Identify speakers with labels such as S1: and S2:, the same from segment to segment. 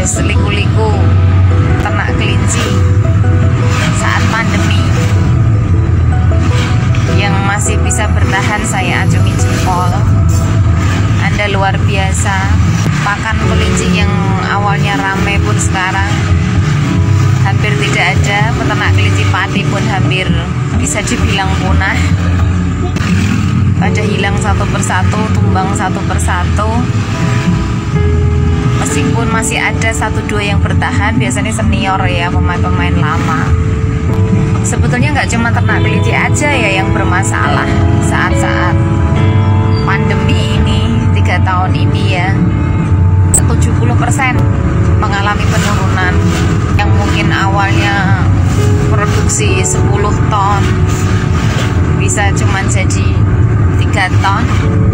S1: guys, liku-liku ternak kelinci saat pandemi. Yang masih bisa bertahan saya acungi jempol. Anda luar biasa. Pakan kelinci yang awalnya ramai pun sekarang hampir tidak ada. Peternak kelinci padi pun hampir bisa dibilang punah. Pada hilang satu persatu, tumbang satu persatu. Meskipun masih ada satu dua yang bertahan, biasanya senior ya, pemain-pemain lama. Sebetulnya nggak cuma ternak kelinci aja ya yang bermasalah saat-saat pandemi ini, 3 tahun ini ya. 70% mengalami penurunan. Yang mungkin awalnya produksi 10 ton bisa cuma jadi 3 ton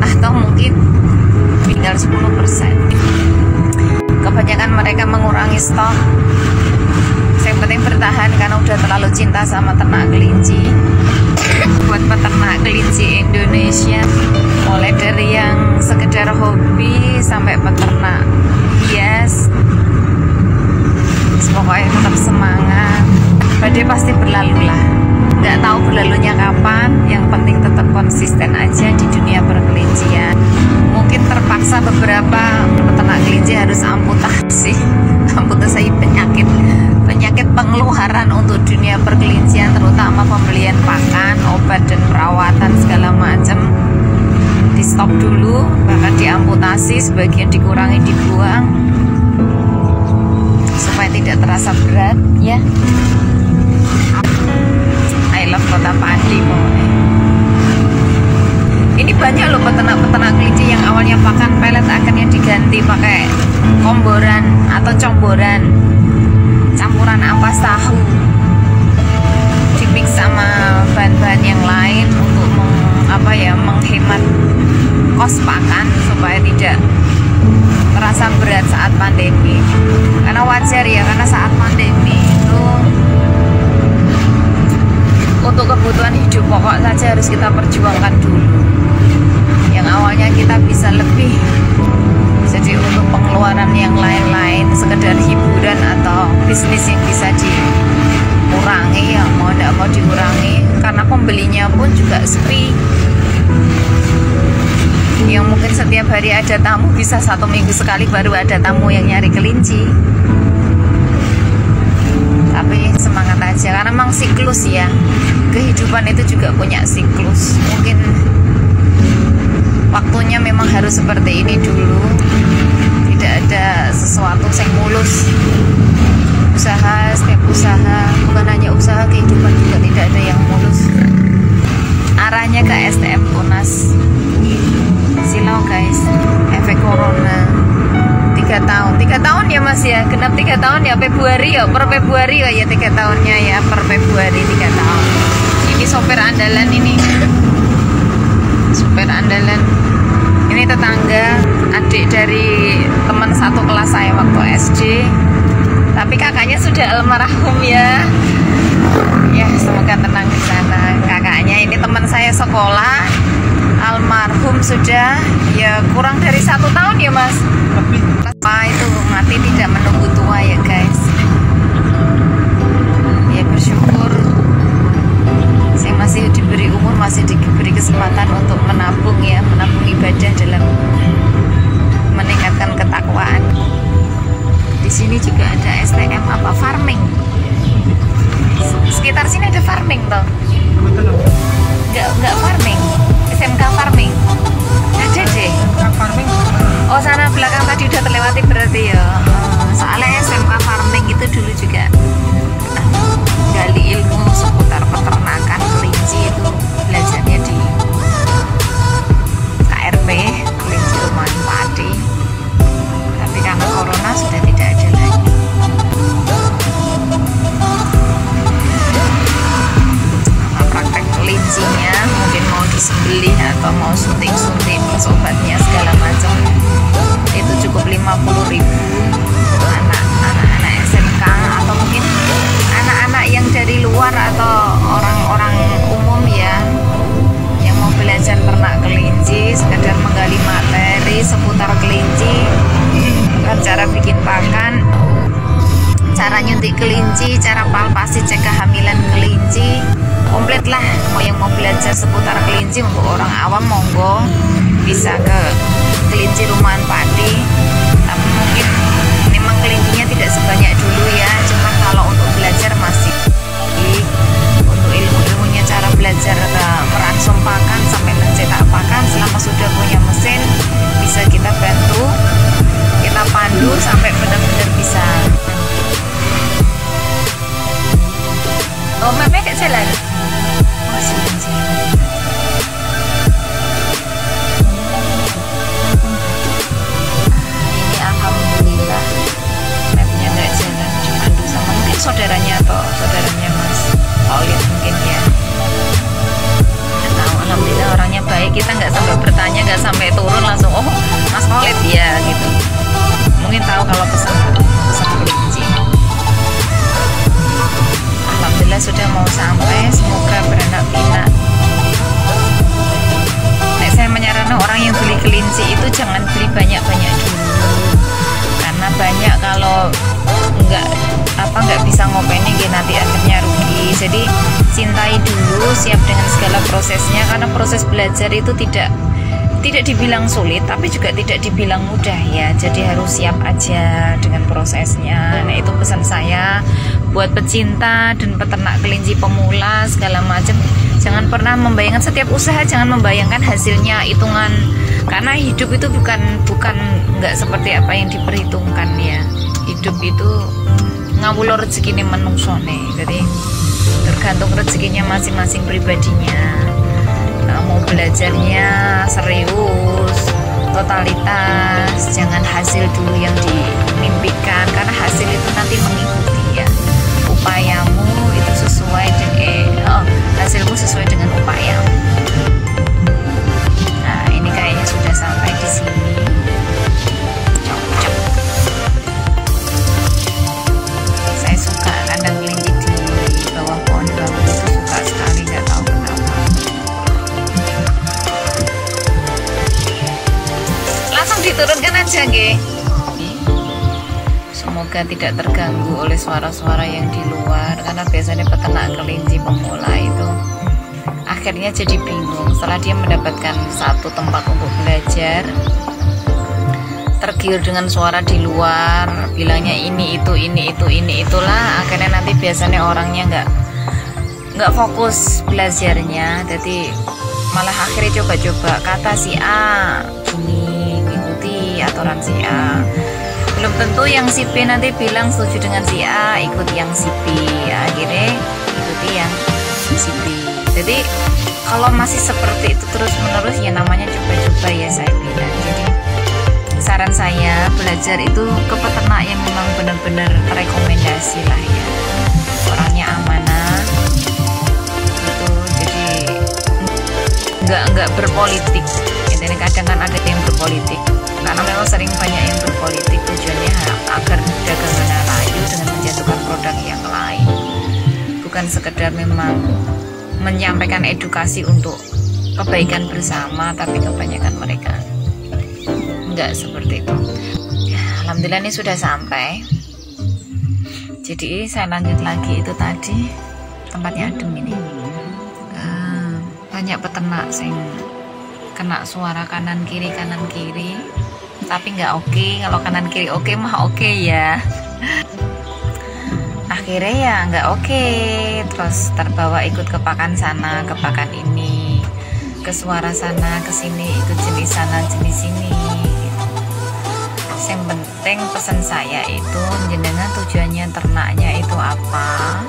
S1: atau mungkin tinggal 10%. Kebanyakan mereka mengurangi stok. Yang penting bertahan karena udah terlalu cinta sama ternak kelinci. Buat peternak kelinci Indonesia, mulai dari yang sekedar hobi sampai peternak hias, pokoknya tetap semangat. Badai pasti berlalu lah, nggak tahu berlalunya kapan. Yang penting tetap konsisten aja di dunia perkelincian. Mungkin terpaksa beberapa peternak kelinci harus amputasi penyakit pengeluaran untuk dunia perkelincian, terutama pembelian pakan, obat dan perawatan segala macam di stop dulu, bahkan diamputasi, sebagian dikurangi, dibuang supaya tidak terasa berat ya. I love kota padi pokoknya. Ini banyak loh peternak kelinci yang awalnya pakan pelet akhirnya diganti pakai komboran atau comboran, campuran ampas tahu dimix sama bahan-bahan yang lain untuk menghemat kos pakan supaya tidak terasa berat saat pandemi. Karena wajar ya, karena saat pandemi itu untuk kebutuhan hidup pokok saja harus kita perjuangkan dulu. Yang awalnya kita bisa lebih, jadi untuk pengeluaran yang lain-lain, sekedar hiburan atau bisnis yang bisa dikurangi, ya mau tidak mau dikurangi, karena pembelinya pun juga sepi. Yang mungkin setiap hari ada tamu, bisa 1 minggu sekali baru ada tamu yang nyari kelinci. Tapi semangat aja, karena memang siklus ya, kehidupan itu juga punya siklus. Mungkin waktunya memang harus seperti ini dulu. Tidak ada sesuatu yang mulus. Usaha, setiap usaha, bukan hanya usaha, kehidupan juga tidak ada yang mulus. Arahnya ke STM Tunas. Silau guys, efek corona 3 tahun. 3 tahun ya mas ya, genap 3 tahun ya, Februari ya, per Februari ya 3 tahunnya ya, per Februari 3 tahun. Ini sopir andalan ini. Sopir andalan. Ini tetangga, adik dari teman satu kelas saya waktu SD. Tapi kakaknya sudah almarhum ya. Ya, semoga tenang di sana. Kakaknya ini teman saya sekolah, almarhum sudah ya kurang dari 1 tahun ya mas. Apa itu mati tidak menunggu tua ya guys. Ya bersyukur saya masih diberi umur, masih diberi kesempatan untuk menabung ya, menabung ibadah dalam meningkatkan ketakwaan. Di sini juga ada STM farming. Sekitar sini ada farming toh? Enggak farming. SMK farming. Ada deh. Farming. Oh sana belakang tadi udah terlewati berarti ya. Soalnya SMK farming itu dulu juga gali ilmu seputar peternakan kelinci, itu belajarnya di KRP, kelinci rumahan padi. Tapi karena corona sudah tidak ada lagi. Nah, praktek kelincinya mungkin mau disembelih atau mau sunting-sunting obatnya segala macam itu cukup 50.000. Anak-anak SMK atau mungkin anak-anak yang dari luar atau orang-orang umum ya yang mau belajar ternak kelinci, sekedar menggali materi seputar kelinci, cara bikin pakan, kelinci, cara palpasi cek kehamilan kelinci, komplit lah. Mau yang mau belajar seputar kelinci untuk orang awam monggo bisa ke kelinci rumahan Pakdi. Tapi mungkin memang kelincinya tidak sebanyak dulu ya, cuma kalau untuk belajar masih untuk ilmu-ilmunya, cara belajar merangsung pakan sampai mencetak pakan, selama sudah punya mesin bisa kita bantu, kita pandu sampai benar-benar bisa. Oh, meme kayak jalan. Oh, jalan. Ini alhamdulillah mapnya nggak jalan, dipandu sama mungkin saudaranya atau saudaranya Mas Khalid mungkin ya. Tahu, alhamdulillah orangnya baik, kita nggak sampai bertanya, nggak sampai turun langsung oh Mas Khalid ya gitu. Mungkin tahu kalau pesan kelinci. Alhamdulillah sudah mau sampai, semoga beranak pinak. Saya menyarankan orang yang beli kelinci itu jangan beli banyak-banyak dulu, karena banyak kalau nggak bisa ngopeni nanti akhirnya rugi. Jadi cintai dulu, siap dengan segala prosesnya, karena proses belajar itu tidak dibilang sulit tapi juga tidak dibilang mudah ya. Jadi harus siap aja dengan prosesnya. Nah, itu pesan saya buat pecinta dan peternak kelinci pemula segala macam. Jangan pernah membayangkan setiap usaha, jangan membayangkan hasilnya hitungan, karena hidup itu bukan nggak seperti apa yang diperhitungkan ya. Hidup itu ngawulo rezeki nih menungsone, jadi tergantung rezekinya masing-masing pribadinya. Mau belajarnya serius, totalitas, jangan hasil dulu yang dimimpikan, karena hasil itu nanti mengikuti ya. Upayamu itu sesuai dengan hasilmu sesuai dengan upayamu. Nah, ini kayaknya sudah sampai di sini. Saya suka kandang kelinci di bawah pohon bambu itu, suka sekali, nggak tahu kenapa. Langsung diturunkan aja, Ge. Semoga tidak terganggu oleh suara-suara yang di luar, karena biasanya peternak kelinci pemula itu akhirnya jadi bingung setelah dia mendapatkan satu tempat untuk belajar, tergiur dengan suara di luar, bilangnya ini itulah, akhirnya nanti biasanya orangnya nggak fokus belajarnya, jadi malah akhirnya coba-coba kata si A gini, ikuti aturan si A. Belum tentu yang si B nanti bilang setuju dengan si A, ikut yang si B, ya, akhirnya ikuti yang si B. Jadi kalau masih seperti itu terus menerus ya namanya coba-coba ya saya bilang. Jadi saran saya belajar itu ke peternak yang memang benar-benar rekomendasi lah ya, orangnya amanah itu, jadi nggak berpolitik. Jadi kadang kan ada yang berpolitik, karena memang sering banyak yang berpolitik tujuannya agar dagangannya layu dengan menjatuhkan produk yang lain, bukan sekedar memang menyampaikan edukasi untuk kebaikan bersama, tapi kebanyakan mereka enggak seperti itu. Alhamdulillah ini sudah sampai. Jadi saya lanjut lagi, itu tadi tempatnya adem ini. Banyak peternak yang kena suara kanan kiri, tapi nggak oke. Kalau kanan kiri oke mah oke ya. Akhirnya ya nggak oke, terus terbawa ikut ke pakan sana, ke pakan ini, ke suara sana, ke sini, ikut jenis sana, jenis sini gitu. Yang penting pesan saya itu, jenengan tujuannya ternaknya itu apa.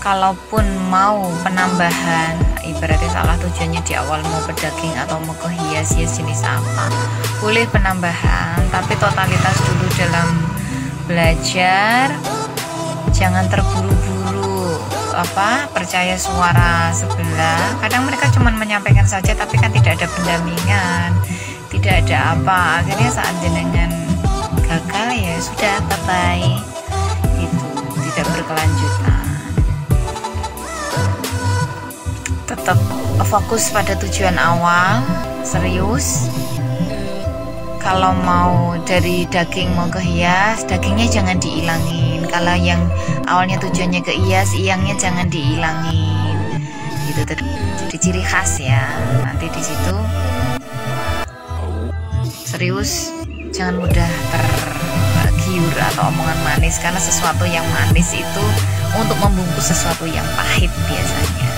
S1: Kalaupun mau penambahan, ibaratnya salah tujuannya di awal mau pedaging atau mau ke hias-hias jenis apa, boleh penambahan, tapi totalitas dulu dalam belajar. Jangan terburu-buru percaya suara sebelah. Kadang mereka cuma menyampaikan saja, tapi kan tidak ada pendampingan, tidak ada apa. Akhirnya saat jenengan gagal ya sudah, bye-bye. Itu tidak berkelanjutan. Tetap fokus pada tujuan awal, serius. kalau mau dari daging mau ke hias, dagingnya jangan diilangin. Kalau yang awalnya tujuannya ke hias, iyangnya jangan diilangin. Gitu, jadi ciri khas ya. Nanti di situ serius, jangan mudah tergiur atau omongan manis, karena sesuatu yang manis itu untuk membungkus sesuatu yang pahit biasanya.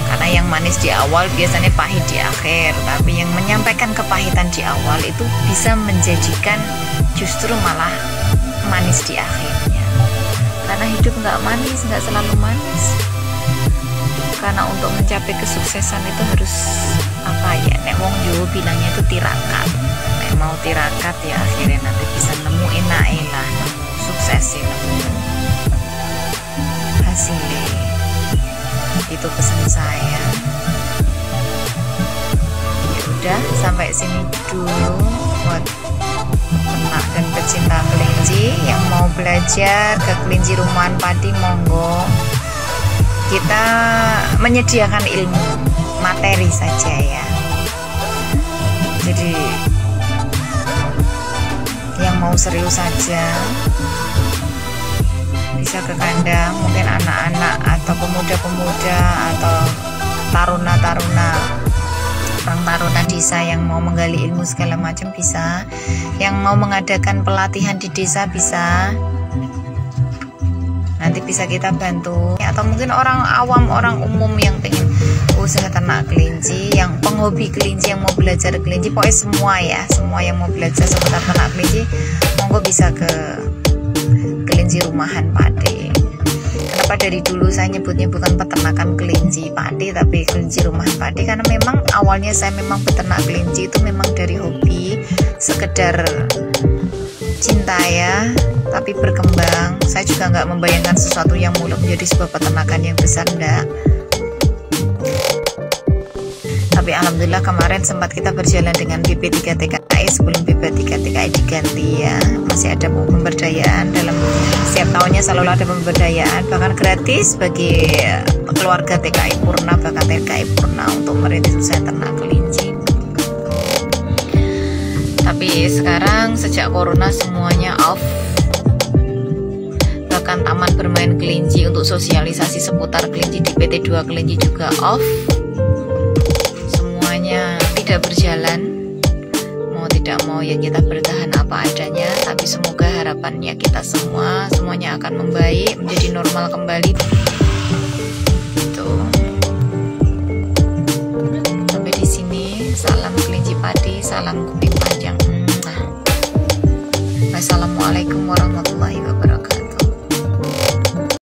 S1: Karena yang manis di awal biasanya pahit di akhir, tapi yang menyampaikan kepahitan di awal itu bisa menjadikan justru malah manis di akhirnya. Karena hidup nggak manis, nggak selalu manis. Karena untuk mencapai kesuksesan itu harus apa ya, nek wong Jawa bilangnya itu tirakat. Nek mau tirakat ya akhirnya nanti bisa nemu enake lah, nemu sukses, nemu hasilnya. Itu pesan saya. Ya udah, sampai sini dulu buat peternak dan pecinta kelinci yang mau belajar ke kelinci rumahan padi, monggo. Kita menyediakan ilmu materi saja ya. Jadi yang mau serius saja bisa ke kandang, mungkin anak-anak atau pemuda-pemuda atau taruna-taruna, orang taruna desa yang mau menggali ilmu segala macam bisa, yang mau mengadakan pelatihan di desa bisa, nanti bisa kita bantu. Atau mungkin orang awam, orang umum yang pengen usaha ternak kelinci, yang penghobi kelinci, yang mau belajar kelinci, pokoknya semua ya, semua yang mau belajar seputar ternak kelinci, monggo bisa ke kelinci rumahan padi. Kenapa dari dulu saya nyebutnya bukan peternakan kelinci padi tapi kelinci rumahan padi? Karena memang awalnya saya memang peternak kelinci itu memang dari hobi, sekedar cinta ya, tapi berkembang. Saya juga nggak membayangkan sesuatu yang mulai menjadi sebuah peternakan yang besar, enggak. Tapi alhamdulillah kemarin sempat kita berjalan dengan BP3 TKI sebelum BP3 TKI diganti ya. Masih ada pemberdayaan, dalam setiap tahunnya selalu ada pemberdayaan, bahkan gratis bagi keluarga TKI Purna, bahkan TKI Purna untuk merintis usaha ternak kelinci. Tapi sekarang sejak corona semuanya off. Bahkan taman bermain kelinci untuk sosialisasi seputar kelinci di PT2 Kelinci juga off. Tidak berjalan, mau tidak mau ya kita bertahan apa adanya, tapi semoga harapannya kita semuanya akan membaik, menjadi normal kembali. Itu sampai di sini, salam kelinci padi, salam kuping panjang.